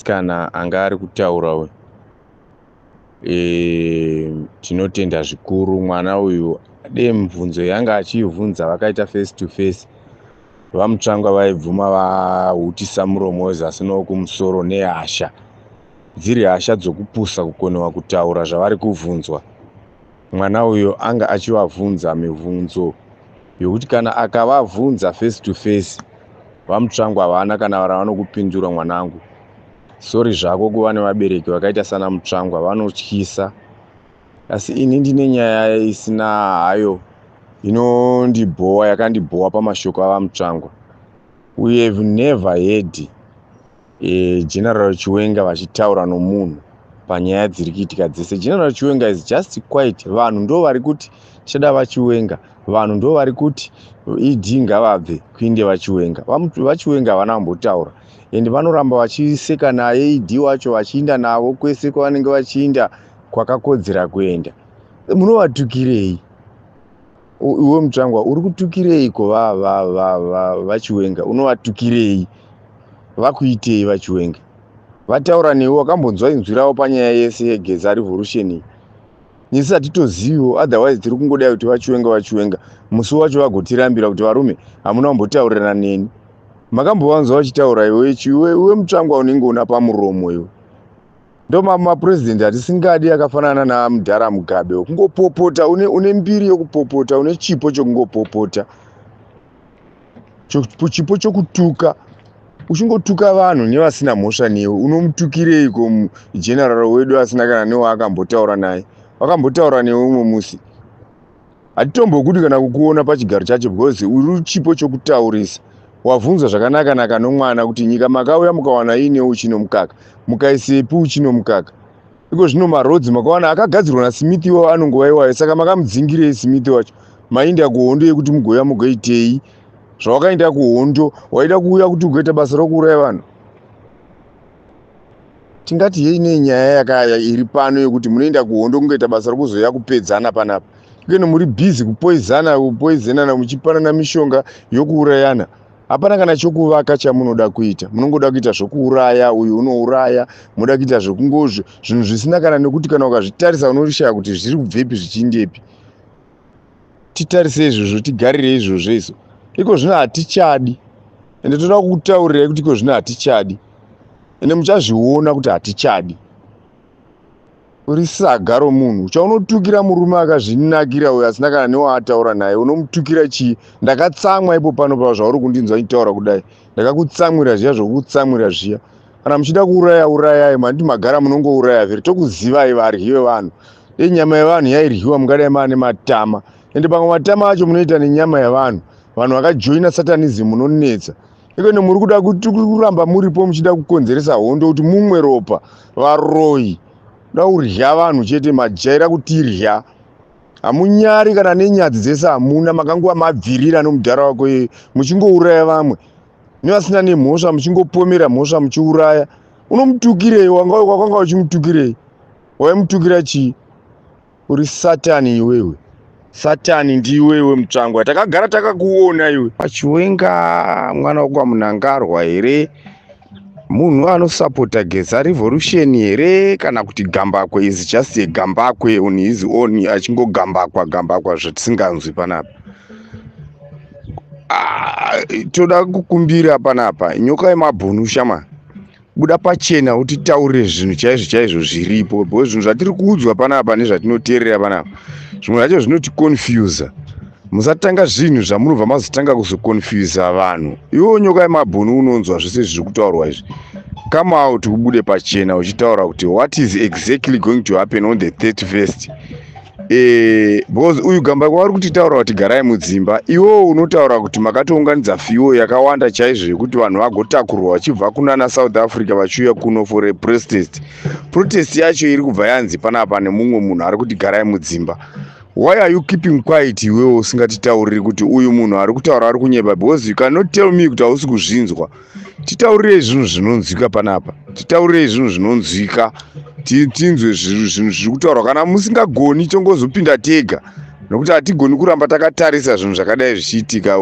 musikana anga ari kutaura uyu. Tinotenda zvikuru mwana uyu mibvunzo yanga achivhunza vakaita face to face. Vamutsvangwa vaibvuma vahutisa muromo zasi nokumusoro nehasha. Dziri hasha dzokupusa kukonewa kutaura zvavari kuvhunzwa. Mwana uyu anga achivabvunza mibvunzo yokuti kana akavabvunza face to face vamutsvangwa havana kana ravanokupindura mwanangu. Sori zvako kuva nevabereki vakaita sana mutsvangwa vanotyisa. Asi ini ndine nyaya isina hayo inondibhowa yakandibhowa pamashoko avamutsvangwa. We have never heard General Chiwenga vachitaura nomunhu panyaya dziri kuitika dzese. General Chiwenga is just quiet. Vanhu ndo vari kuti tichada vachiwenga. Vanhu ndo vari kuti ED ngavabve kuinde vachiwenga. Vachiwenga havana kumbotaura. Ende vanoramba vachiseka naye ED wacho vachiinda navo kwese kwavanenge vachiinda kwakakodzera kuenda. Munovatukirei? Iwe mutsvangwa uri kutukireiko vachiwenga? Unovatukirei? Vakuitei vachiwenga? Vataura newe wakambonzwa inzwi ravo panyaya yese yeGeza Revolution iyi? Nisi hatitoziviwo, otherwise tiri kungodai kuti vachiwenga. Musi wacho vagotirambira kuti varume hamuna kumbotaurirana neni. Makambovanzwa vachitaura iwe mutsvangwa unenge una pamuromo iwe. Ndo mapresident atisingadi akafanana naMudhara Mugabe kungopopota, une mbiri yokupopota, une chipo chokungopopota. Chipo chokutuka. Uchingotuka vanhu nevasina mhosva newe. Unomutukireiko general wedu asina kana newe akambotaura naye? Wakambotaura newe umwe musi. Hatitombokuti kana kukuona pachigaro chacho because uri chipo chokutaurisa. Wavhunzwa zvakanaka nomwana kuti nyika makauya mukawana ine uchino mukaka. Mukaisepi uchino mukaka. Iko zvino marodzi makawana akagadzirwa naSmith iwo anongowaiwayo. Saka makamudzingirei Smith wacho? Mainda kuhondo yekuti mugoya mugoitei? Zvawakaenda kuhondo waida kuuya kuti ugoita basa rokuuraya vanhu? Tingati yei nenyaya iri pano yekuti munoenda kuhondo kungoita basa rokuzoya kupedzana panapa. Ikene muri busy kupoizanana muchipanana mishonga yokuurayana. Hapana kana chokuvaka chamunoda kuita. Munongoda kuita zvokuuraya, uyu unouraya, munoda kuita zvinhu zvisina kana nekuti kana ukazvitarisa unorishaya kuti zviri kubvepi zvichiindepi. Titarise izvozvo, tigarire izvozvo isu. Iko zvino hatichadi. Ende toda kutaurirai kuti iko zvino hatichadi. Ende muchazviona kuti hatichadi. Uri saga romunhu. Chaunotukira murume akazvinakira uyo asina kana newaataura naye. Unomutukira chii? Ndakatsamwa ipo pano pa zvauri kundinzwa nditaura kudai. Ndakakutsamwira zviya zvokutsamwira zviya. Kana muchida kuuraya urayai, mandi magara munongouraya vheri. Tokuzivai varyiwe vanhu. Nyama yevanhu yairyiwa mungadai maane matama. Ende pamwe matama acho munoita nenyama yevanhu. Vanhu vakajoina satanism munonetsa. Ikone muri kuda kuramba muripo muchida kukonzeresa hondo kuti mumwe ropa varoyi. Da urya vanhu chete majaira kutirya. Hamunyari kana nenyadzi dzese hamuna, makanguva mabvirira nomudhara wako muchingouraya vamwe. Nevasina nemhosva muchingopomera mhosva muchiuraya. Unomutukirei? Wakanga uchimutukirei? Waimutukira chii? Uri satani iwewe. Satani ndiwewe mutsvangwa. Takagara takakuona iwe. Vachiwenga mwana wako Munangarwa here? Munhu anosapota Geza Revolution here? Kana kuti Gambakwe is just a Gambakwe on his own, achingogambakwa zvatisinganzwi panapa. Toda kukumbira panapa. Nyoka yemabhunu shama. Buda pachena utitaurire zvinhu chaizvo zviripo. Because zvinhu zvatiri kuudzwa panapa nezvatinoteerera panapa, zvimwe zvacho zvinoticonfusa. Musatanga zvinhu zvamunobva mazotanga kuzoconfusa vanhu. Iwo nyoka yemabhunu unonzwa zvese zviri kutaurwa izvi. Come out ubude pachena uchitaura kuti what is exactly going to happen on the 31st. Because uyu Gambakwe vari kutitaura kuti garai mudzimba. Iwo unotaura kuti makatounganidza fiwo yakawanda chaizvo yekuti vanhu vagotakurwa vachibva kunana South Africa vachiuya kuno for a protest. Protest yacho iri kubva yanzi panapa nemumwe munhu ari kuti garai mudzimba. Why are you keeping quiet iwewe usingatitauriri kuti uyu munhu ari kutaura ari kunyeba? Because you cannot tell me kuti hausi kuzvinzwa. Titaurirei zvinhu zvinonzwika panapa. Titaurirei zvinhu zvinonzwika. Tinzwe zvinhu zviri kutaurwa. Kana musingagoni tongozopinda tega. Nokuti hatigoni kuramba takatarisa zvinhu zvakadai zvichiitika.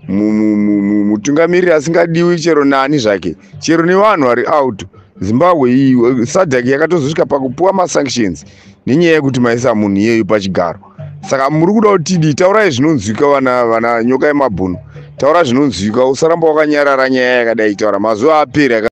Mutungamiriri asingadiwi chero nani zvake. Chero nevanhu vari out. Zimbabwe iyi SADC yakatozosvika pakupuwa masanctions nenyaya yekuti maisa munhu iyeyu pachigaro. Saka muri kuda kuti taurai zvinonzwika vana nyoka yemabhunu. Taura zvinonzwika, usaramba wakanyarara nyaya yakadai taura mazuva apera.